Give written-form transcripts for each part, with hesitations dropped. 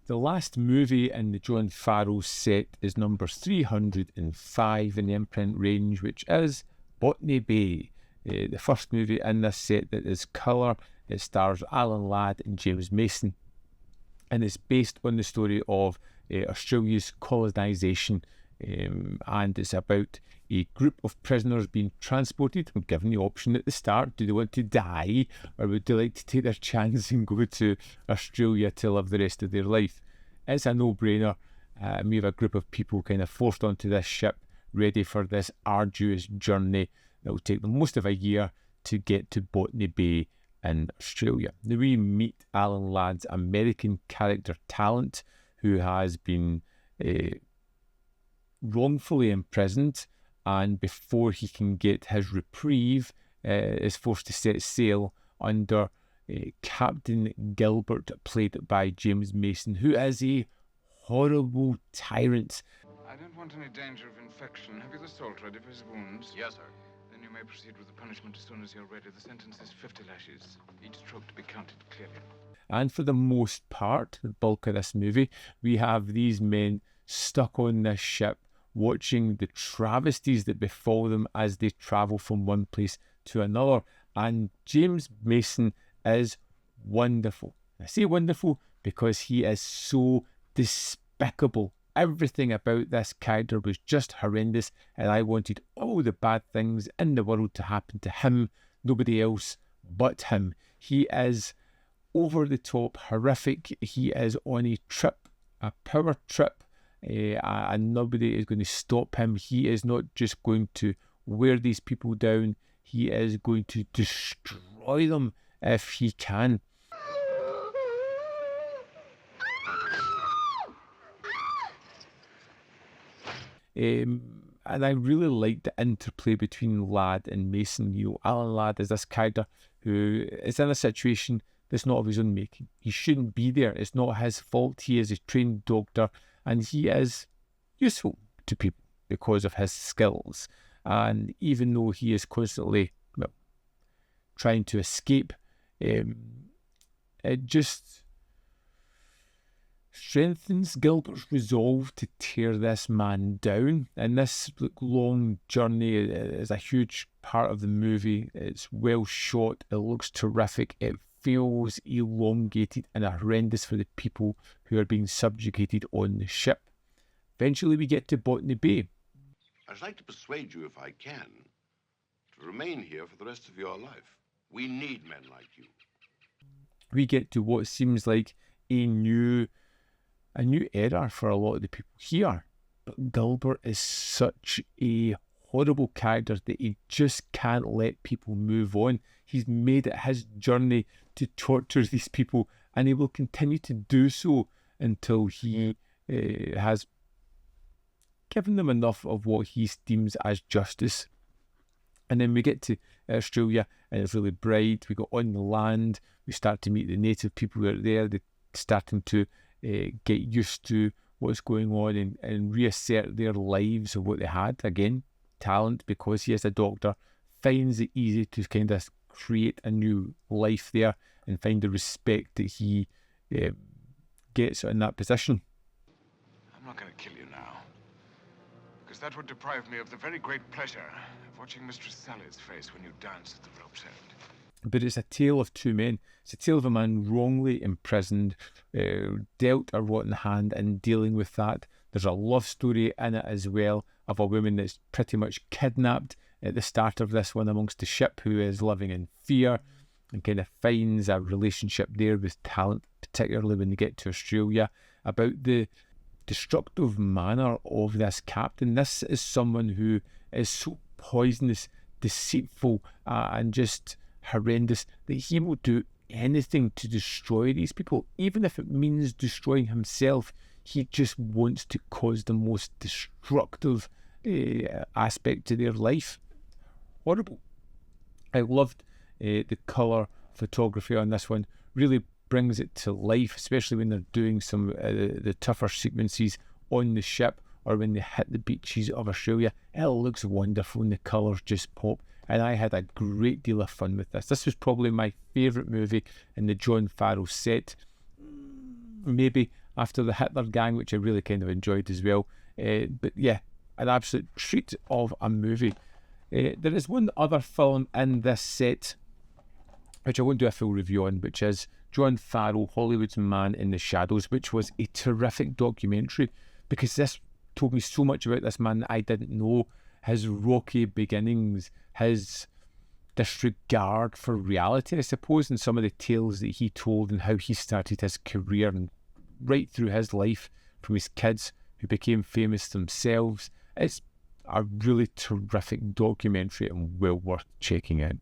The last movie in the John Farrow set is number 305 in the Imprint range, which is Botany Bay, the first movie in this set that is colour. It stars Alan Ladd and James Mason, and it's based on the story of Australia's colonisation, and it's about a group of prisoners being transported and given the option at the start: do they want to die, or would they like to take their chance and go to Australia to live the rest of their life? It's a no-brainer. We have a group of people kind of forced onto this ship, ready for this arduous journey that will take them most of a year to get to Botany Bay in Australia. Now we meet Alan Ladd's American character Talent, who has been wrongfully imprisoned, and before he can get his reprieve, is forced to set sail under Captain Gilbert, played by James Mason, who is a horrible tyrant. I don't want any danger of infection. Have you the salt ready for his wounds? Yes, sir. Then you may proceed with the punishment as soon as you're ready. The sentence is 50 lashes, each stroke to be counted clearly. And for the most part, the bulk of this movie, we have these men stuck on this ship, watching the travesties that befall them as they travel from one place to another. And James Mason is wonderful. I say wonderful because he is so despicable. Everything about this character was just horrendous, and I wanted all the bad things in the world to happen to him, nobody else but him. He is over the top horrific. He is on a trip, a power trip, and nobody is going to stop him. He is not just going to wear these people down, he is going to destroy them if he can. And I really like the interplay between Ladd and Mason. You know, Alan Ladd is this character who is in a situation that's not of his own making. He shouldn't be there. It's not his fault. He is a trained doctor, and he is useful to people because of his skills. And even though he is constantly, well, trying to escape, it just strengthens Gilbert's resolve to tear this man down. And this long journey is a huge part of the movie. It's well shot, it looks terrific, it feels elongated and horrendous for the people who are being subjugated on the ship. Eventually we get to Botany Bay. I'd like to persuade you, if I can, to remain here for the rest of your life. We need men like you. We get to what seems like a new era for a lot of the people here. But Gilbert is such a horrible character that he just can't let people move on. He's made it his journey to torture these people, and he will continue to do so until he has given them enough of what he deems as justice. And then we get to Australia, and it's really bright. We go on the land, we start to meet the native people who are there. They're starting to get used to what's going on and reassert their lives of what they had. Again, Talent, because he is a doctor, finds it easy to kind of create a new life there and find the respect that he gets in that position. I'm not going to kill you now, because that would deprive me of the very great pleasure of watching Mistress Sally's face when you dance at the rope's end. But it's a tale of two men. It's a tale of a man wrongly imprisoned, dealt a rotten hand in dealing with that. There's a love story in it as well of a woman that's pretty much kidnapped at the start of this one amongst the ship, who is living in fear and kind of finds a relationship there with Talent, particularly when they get to Australia, about the destructive manner of this captain. This is someone who is so poisonous, deceitful, and just horrendous that he will do anything to destroy these people, even if it means destroying himself. He just wants to cause the most destructive aspect to their life. Horrible. I loved the colour photography on this one. Really brings it to life, especially when they're doing some the tougher sequences on the ship or when they hit the beaches of Australia. It looks wonderful and the colours just pop. And I had a great deal of fun with this. This was probably my favourite movie in the John Farrow set. Maybe after the Hitler Gang, which I really kind of enjoyed as well. But yeah, an absolute treat of a movie. There is one other film in this set, which I won't do a full review on, which is John Farrow, Hollywood's Man in the Shadows, which was a terrific documentary, because this told me so much about this man that I didn't know. His rocky beginnings, his disregard for reality, I suppose, and some of the tales that he told and how he started his career and right through his life, from his kids who became famous themselves. It's a really terrific documentary and well worth checking out.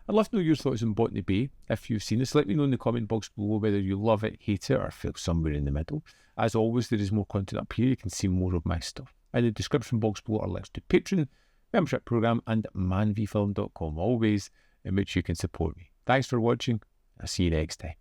I'd love to know your thoughts on Botany Bay. If you've seen this, let me know in the comment box below whether you love it, hate it, or feel somewhere in the middle. As always, there is more content up here. You can see more of my stuff. In the description box below are links to Patreon, membership program, and manvfilm.com, all ways in which you can support me. Thanks for watching. I'll see you next time.